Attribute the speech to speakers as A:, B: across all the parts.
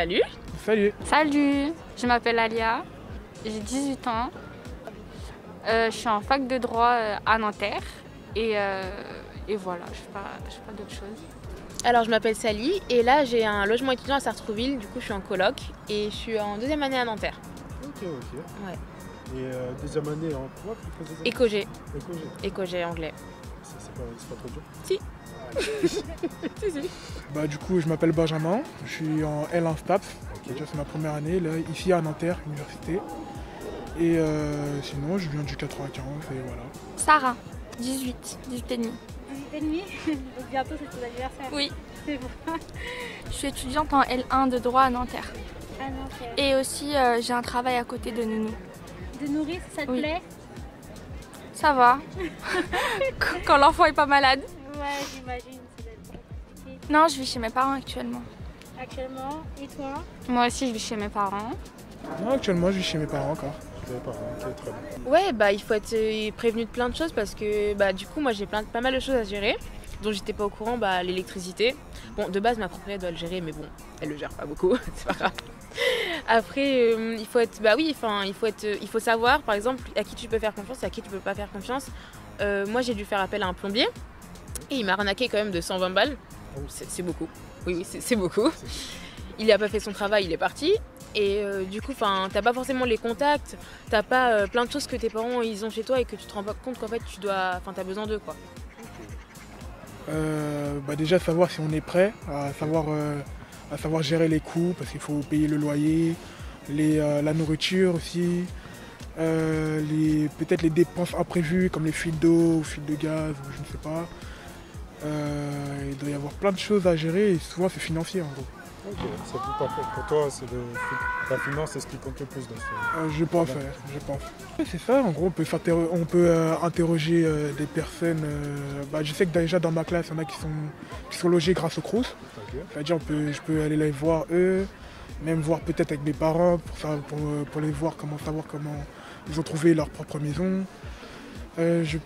A: Salut.
B: Salut.
C: Salut, je m'appelle Alia, j'ai 18 ans. Je suis en fac de droit à Nanterre et voilà, je fais pas d'autre chose.
A: Alors je m'appelle Sally et là j'ai un logement étudiant à Sartrouville, du coup je suis en coloc et je suis en deuxième année à Nanterre.
D: Ok.
A: Ouais.
D: Et deuxième année en quoi?
A: Éco-G.
D: Éco-G.
A: Éco-G anglais.
D: C'est pas trop dur?
A: Si. Si.
B: Bah, du coup, je m'appelle Benjamin, je suis en L1 STAPS, c'est ma première année, là, ici à Nanterre, université. Et sinon, je viens du 95 et voilà.
C: Sarah, 18 et demi.
E: 18 et demi. Donc bientôt c'est ton anniversaire.
C: Oui.
E: C'est bon.
C: Je suis étudiante en L1 de droit à Nanterre.
E: Ah non, ok.
C: Et aussi, j'ai un travail à côté de Nounou.
E: De nourrir, ça te
C: Oui.
E: plaît?
C: Ça va, quand l'enfant est pas malade.
E: Ouais, j'imagine, ça doit être compliqué.
C: Non, je vis chez mes parents actuellement.
E: Actuellement, et toi?
C: Moi aussi, je vis chez mes parents.
B: Non, actuellement, je vis chez mes parents encore.
D: Vous avez pas, ok, très bien.
A: Ouais, bah il faut être prévenu de plein de choses parce que bah du coup moi j'ai pas mal de choses à gérer dont j'étais pas au courant, bah l'électricité. Bon, de base ma propriétaire doit le gérer mais bon, elle le gère pas beaucoup, c'est pas grave. Après il faut être il faut savoir par exemple à qui tu peux faire confiance et à qui tu peux pas faire confiance. Moi j'ai dû faire appel à un plombier et il m'a arnaqué quand même de 120 balles. C'est beaucoup. Oui, c'est beaucoup. Il a pas fait son travail, il est parti. Et du coup, t'as pas forcément les contacts, t'as pas plein de choses que tes parents ils ont chez toi et que tu te rends pas compte qu'en fait t'as besoin d'eux quoi.
B: Bah, déjà savoir si on est prêt, à savoir gérer les coûts, parce qu'il faut payer le loyer, la nourriture aussi, peut-être les dépenses imprévues comme les fuites d'eau, fuites de gaz, ou je ne sais pas. Il doit y avoir plein de choses à gérer et souvent c'est financier en gros.
D: Ok, c'est tout parfait. Pour toi, la finance, c'est ce qui compte le plus dans ce...
B: Je pense. Ouais, c'est ça, en gros, on peut interroger des personnes. Bah, je sais que déjà dans ma classe, il y en a qui sont logés grâce au Crous.
D: Ok.
B: C'est-à-dire, je peux aller les voir eux, même voir peut-être avec mes parents pour les voir, savoir comment ils ont trouvé leur propre maison. Je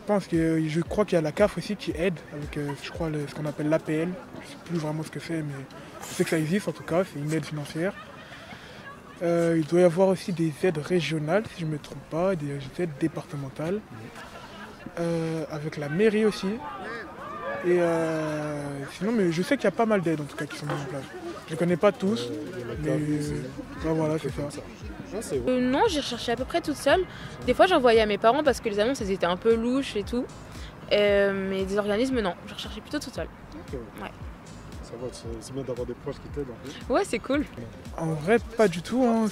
B: crois qu'il y a la CAF aussi qui aide avec je crois ce qu'on appelle l'APL. Je ne sais plus vraiment ce que c'est, mais je sais que ça existe en tout cas, c'est une aide financière. Il doit y avoir aussi des aides régionales, si je ne me trompe pas, des aides départementales, avec la mairie aussi. Et sinon, mais je sais qu'il y a pas mal d'aides en tout cas qui sont mises en place. Je ne connais pas tous, mais voilà, c'est ça.
A: Non, j'ai recherché à peu près toute seule. Des fois j'envoyais à mes parents parce que les annonces elles étaient un peu louches et tout. Mais des organismes non, je recherchais plutôt toute seule.
D: Okay.
A: Ouais.
D: Ça va, c'est bien d'avoir des proches qui t'aident en fait.
A: Ouais, c'est cool.
B: En vrai, pas du tout. Hein.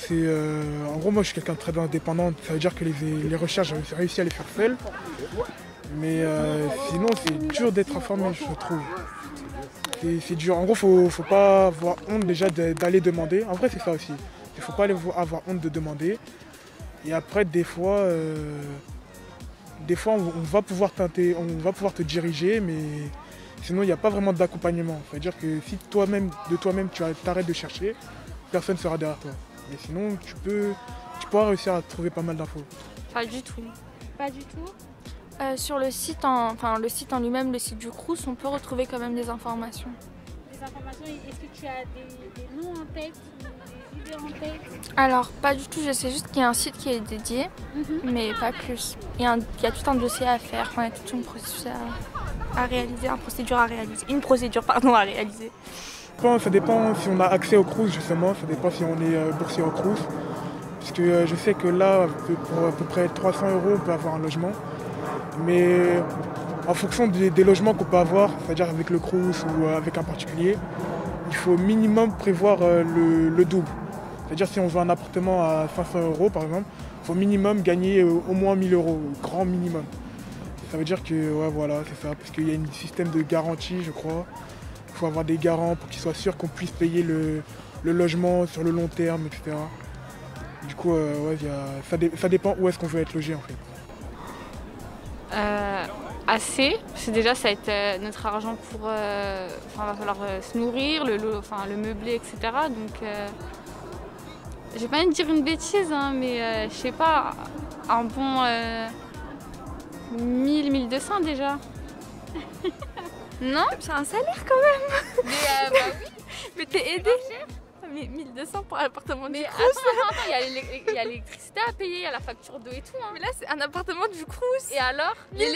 B: En gros, moi je suis quelqu'un de très indépendant. Ça veut dire que les recherches, j'ai réussi à les faire seul. Mais sinon, c'est dur d'être informé, je trouve. C'est dur. En gros, faut pas avoir honte déjà d'aller demander. En vrai, c'est ça aussi. Il faut pas avoir honte de demander. Et après, des fois on va pouvoir te diriger, mais sinon, il n'y a pas vraiment d'accompagnement. C'est-à-dire que si de toi-même, tu t'arrêtes de chercher, personne ne sera derrière toi. Mais sinon, tu pourras réussir à trouver pas mal d'infos.
C: Pas du tout.
E: Pas du tout?
C: Sur le site en lui-même, le site du Crous, on peut retrouver quand même des informations.
E: Des informations, est-ce que tu as des noms en tête, des idées en tête?
C: Alors, pas du tout, je sais juste qu'il y a un site qui est dédié, mais pas plus. Il y a tout un dossier à faire, il y a toute une procédure à réaliser, une procédure à réaliser.
B: Ça dépend si on a accès au Crous justement, ça dépend si on est boursier au Crous. Parce que je sais que là, pour à peu près 300 €, on peut avoir un logement. Mais en fonction des logements qu'on peut avoir, c'est-à-dire avec le Crous ou avec un particulier, il faut minimum prévoir le double. C'est-à-dire si on veut un appartement à 500 € par exemple, il faut minimum gagner au moins 1000 €, grand minimum. Ça veut dire que ouais, voilà, c'est ça, parce qu'il y a un système de garantie, je crois. Il faut avoir des garants pour qu'ils soient sûrs qu'on puisse payer le logement sur le long terme, etc. Du coup, ouais, ça dépend où est-ce qu'on veut être logé en fait.
C: Assez, parce que déjà ça va être notre argent pour... va falloir se nourrir, le meubler, etc. Donc je vais pas envie de dire une bêtise, hein, mais je sais pas, un bon 1000-1200 déjà. Non?
F: C'est un salaire quand même.
C: Mais bah oui.
F: Mais t'es aidée. Mais 1200 pour l'appartement du
C: Mais
F: Crous.
C: attends, il y a l'électricité à payer, il y a la facture d'eau et tout. Hein.
F: Mais là, c'est un appartement du Crous.
C: Et alors
F: 1200.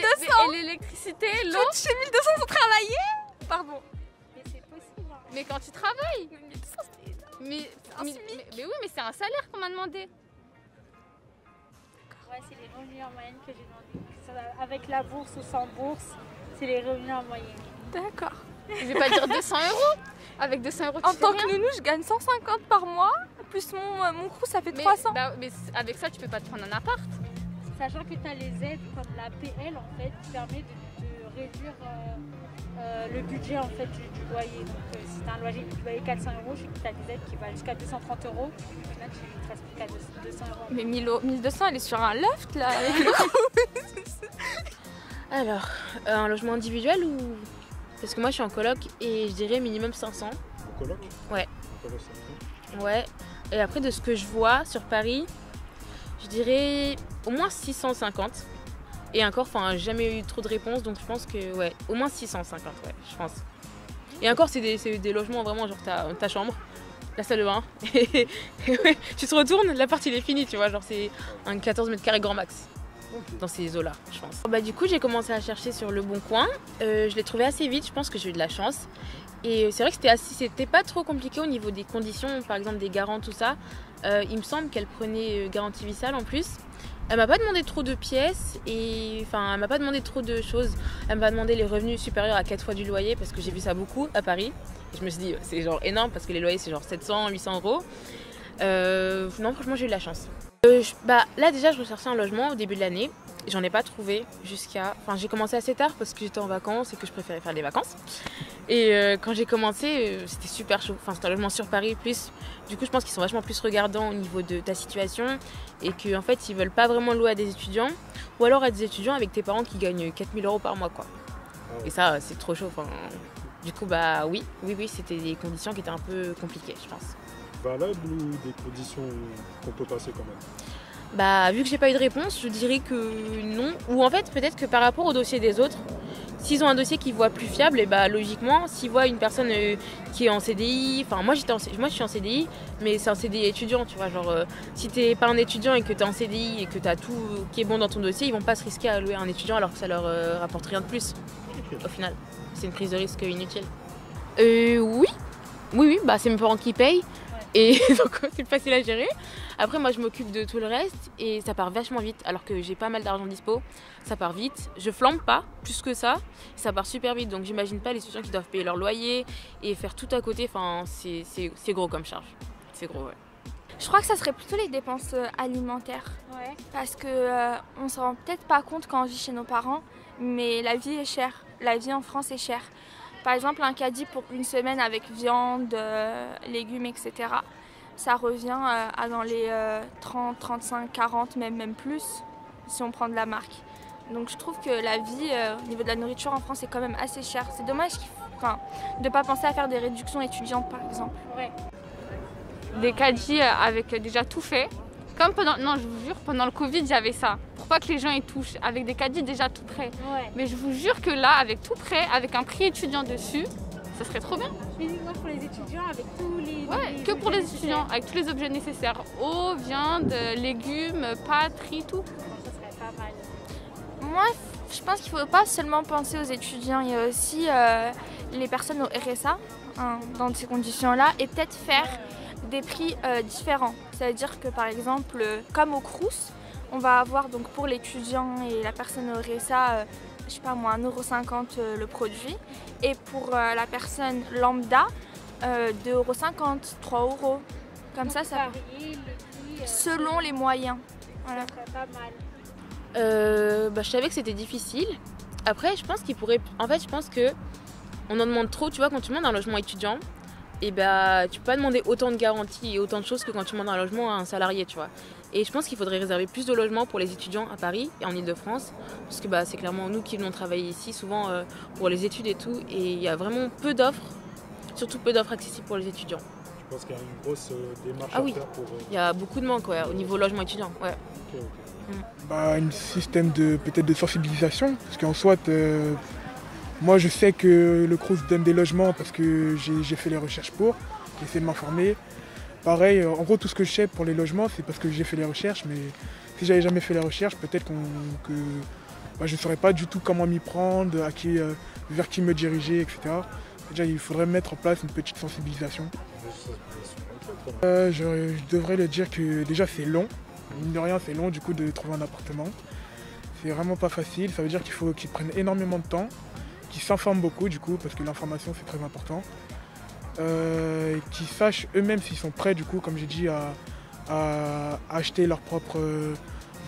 C: Et l'électricité, l'eau.
F: Tu touches 1200 pour travailler. Pardon.
E: Mais c'est possible. Hein.
C: Mais quand tu travailles.
F: Mais 1200, c'est énorme.
C: Mais oui, mais c'est un salaire qu'on m'a demandé.
E: Ouais, c'est les revenus en moyenne que j'ai demandé. Que ce soit avec la bourse ou sans bourse, c'est les revenus en moyenne.
F: D'accord.
C: Je vais pas dire 200 euros. Avec 200 euros, tu
F: En
C: fais
F: tant
C: rien.
F: que nounou, je gagne 150 par mois. Plus mon Crous, ça fait 300.
C: Mais avec ça, tu peux pas te prendre un appart.
E: Sachant que tu as les aides comme la PL en fait qui permet de réduire le budget en fait du loyer. Donc si tu as un loyer 400 euros, je sais que tu as des aides qui vont jusqu'à 230 euros. Au final, tu ne te reste plus qu'à 200 euros.
F: Mais 1200, elle est sur un loft là.
A: Alors, un logement individuel ou... Parce que moi je suis en coloc et je dirais minimum 500.
D: En coloc?
A: Ouais.
D: En coloc, c'est un
A: Ouais. Et après de ce que je vois sur Paris, je dirais au moins 650. Et encore, enfin, j'ai jamais eu trop de réponses, donc je pense que ouais, au moins 650, ouais, je pense. Et encore, c'est des logements vraiment, genre t'as ta chambre, la salle de bain, et ouais, tu te retournes, l'appart il est fini, tu vois, genre c'est un 14 mètres carrés grand max. Dans ces eaux-là, je pense. Bah, du coup, j'ai commencé à chercher sur Le Bon Coin. Je l'ai trouvé assez vite, je pense que j'ai eu de la chance. Et c'est vrai que c'était pas trop compliqué au niveau des conditions, par exemple des garants, tout ça. Il me semble qu'elle prenait garantie Vissal en plus. Elle m'a pas demandé trop de pièces et enfin, elle m'a pas demandé trop de choses. Elle m'a demandé les revenus supérieurs à 4 fois du loyer parce que j'ai vu ça beaucoup à Paris. Et je me suis dit, c'est genre énorme parce que les loyers c'est genre 700, 800 euros. Non, franchement, j'ai eu de la chance. Là, déjà, je recherchais un logement au début de l'année. J'en ai pas trouvé jusqu'à... Enfin, j'ai commencé assez tard parce que j'étais en vacances et que je préférais faire les vacances. Et quand j'ai commencé, c'était super chaud. Enfin, c'était un logement sur Paris plus. Du coup, je pense qu'ils sont vachement plus regardants au niveau de ta situation et qu'en fait, ils veulent pas vraiment louer à des étudiants ou alors à des étudiants avec tes parents qui gagnent 4000 euros par mois, quoi. Et ça, c'est trop chaud. Enfin, du coup, oui, c'était des conditions qui étaient un peu compliquées, je pense.
D: valable ou des conditions qu'on peut passer quand même?
A: Bah, vu que j'ai pas eu de réponse, je dirais que non. Ou en fait, peut-être que par rapport au dossier des autres, s'ils ont un dossier qu'ils voient plus fiable, et bah logiquement, s'ils voient une personne qui est en CDI, enfin moi je suis en CDI, mais c'est un CDI étudiant, tu vois, genre si t'es pas un étudiant et que t'es en CDI et que t'as tout qui est bon dans ton dossier, ils vont pas se risquer à louer un étudiant alors que ça leur rapporte rien de plus. Au final, c'est une prise de risque inutile. Oui, bah c'est mes parents qui payent. Et donc c'est facile à gérer. Après moi je m'occupe de tout le reste et ça part vachement vite alors que j'ai pas mal d'argent dispo. Ça part vite, je flambe pas plus que ça, ça part super vite donc j'imagine pas les étudiants qui doivent payer leur loyer et faire tout à côté, enfin c'est gros comme charge. C'est gros, ouais.
F: Je crois que ça serait plutôt les dépenses alimentaires.
E: Ouais.
F: Parce que on se rend peut-être pas compte quand on vit chez nos parents, mais la vie est chère. La vie en France est chère. Par exemple, un caddie pour une semaine avec viande, légumes, etc. Ça revient à dans les 30, 35, 40, même plus, si on prend de la marque. Donc je trouve que la vie au niveau de la nourriture en France est quand même assez chère. C'est dommage de ne pas penser à faire des réductions étudiantes, par exemple.
E: Ouais.
C: Des caddies avec déjà tout fait. Comme non, je vous jure, pendant le Covid, j'avais ça. Pour pas que les gens y touchent, avec des caddies déjà tout prêts.
E: Ouais.
C: Mais je vous jure que là, avec tout prêt, avec un prix étudiant dessus, ça serait trop bien.
E: Uniquement pour les étudiants avec tous les...
C: Ouais, que pour les étudiants, avec tous les objets nécessaires. Eau, viande, légumes, pâtes, riz, tout.
E: Ça serait pas mal.
F: Moi, je pense qu'il ne faut pas seulement penser aux étudiants, il y a aussi les personnes au RSA dans ces conditions-là et peut-être faire des prix différents. C'est-à-dire que par exemple, comme au Crous, on va avoir donc pour l'étudiant et la personne au RSA, je sais pas moi, 1,50 € le produit. Et pour la personne lambda, 2,50 €, 3 €. Comme
E: Donc,
F: ça
E: varier le prix,
F: selon les moyens. Voilà.
E: ça serait pas mal.
A: Je savais que c'était difficile. Après, je pense qu'il pourrait... En fait, je pense que on en demande trop. Tu vois, quand tu demandes un logement étudiant, et tu peux pas demander autant de garanties et autant de choses que quand tu demandes un logement à un salarié, tu vois. Et je pense qu'il faudrait réserver plus de logements pour les étudiants à Paris et en Ile-de-France, parce que c'est clairement nous qui venons travailler ici, souvent pour les études et tout. Et il y a vraiment peu d'offres, surtout peu d'offres accessibles pour les étudiants.
D: Je pense qu'il y a une grosse démarche
A: Ah
D: à
A: oui.
D: faire pour...
A: Il y a beaucoup de manque au niveau logement étudiant. Ouais.
D: Ok.
B: Un système peut-être de sensibilisation, parce qu'en soit, moi je sais que le Crous donne des logements parce que j'ai fait les recherches pour, j'ai essayé de m'informer. Pareil, en gros, tout ce que je sais pour les logements, c'est parce que j'ai fait les recherches, mais si j'avais jamais fait les recherches, peut-être que je ne saurais pas du tout comment m'y prendre, vers qui me diriger, etc. Déjà, il faudrait mettre en place une petite sensibilisation. Je devrais le dire que déjà c'est long, mine de rien c'est long du coup de trouver un appartement. C'est vraiment pas facile, ça veut dire qu'il faut qu'ils prennent énormément de temps, qu'ils s'informent beaucoup du coup, parce que l'information c'est très important. Qu'ils sachent eux-mêmes s'ils sont prêts du coup, comme j'ai dit, à acheter leur propre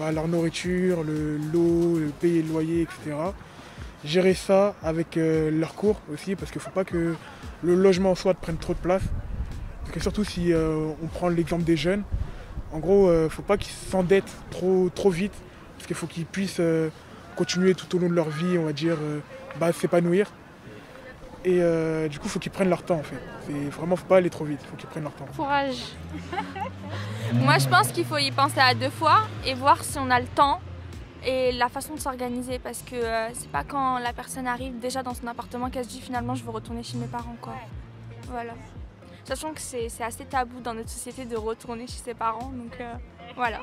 B: leur nourriture, l'eau, payer le loyer, etc. Gérer ça avec leurs cours aussi, parce qu'il ne faut pas que le logement en soi prenne trop de place. Parce que surtout si on prend l'exemple des jeunes, en gros, il ne faut pas qu'ils s'endettent trop vite, parce qu'il faut qu'ils puissent continuer tout au long de leur vie, on va dire, s'épanouir. Et du coup, il faut qu'ils prennent leur temps en fait. Vraiment, faut pas aller trop vite, il faut qu'ils prennent leur temps.
C: Courage.
F: Moi, je pense qu'il faut y penser à 2 fois et voir si on a le temps et la façon de s'organiser. Parce que c'est pas quand la personne arrive déjà dans son appartement qu'elle se dit finalement je veux retourner chez mes parents, quoi. Voilà. Sachant que c'est assez tabou dans notre société de retourner chez ses parents, donc voilà.